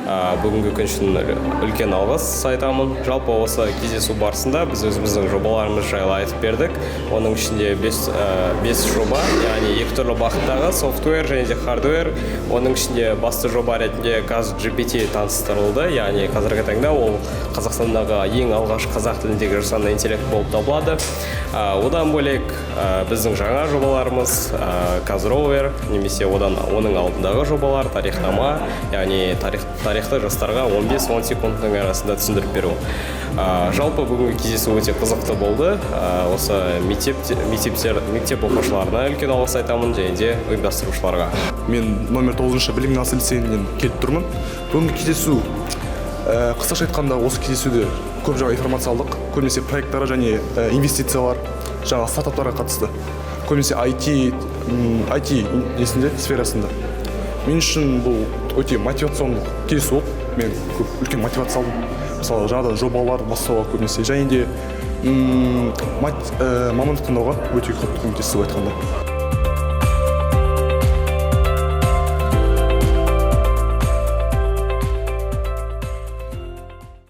Бүгінгі күн үшін үлкен алғыс айтамын. Жалпы осы кездесу барысында біз өзіміздің жобаларымыз жайлы айтып бердік. Оның ішінде 5 жоба, яғни 2 түрлі бағыттағы софтвер және де хардвер. Оның ішінде басты жоба ретінде ChatGPT таныстырылды, яғни қазіргі таңда ол Қазақстандағы ең алғаш қазақ тіліндегі жасанды интеллект болып табылады. Одан бөлек біздің жаңа жобаларымыз Казровер, немесе оның алдындағы жобалар тарихнама, яғни тарихты жастарға 15-10 секундтың арасында түсіндіріп беру. Жалпы бүгінгі кездесу өте қызықты болды. Осы мектеп оқушыларына үлкен алғыс айтамын, және де ұйымдастырушыларға. Мен номер 9 білім насыл лицейінен келіп тұрмын. Бүгінгі кездесу қысқаша айтқанда осы кездесуде көп жаңа информация алдық. Көбінесе проекттары және инвестициялар, жаңа стартаптарға қатысты. Көбінесе IT несінде, сферасында. Мен үшін бұл өте мотивационный кездесу болды. Мен көп үлкен мотивация алдым. Мысалы, жаңадан жобалар бастауға көбінесе, және де мамандық таңдауға өте көп көмектесті айтқанда.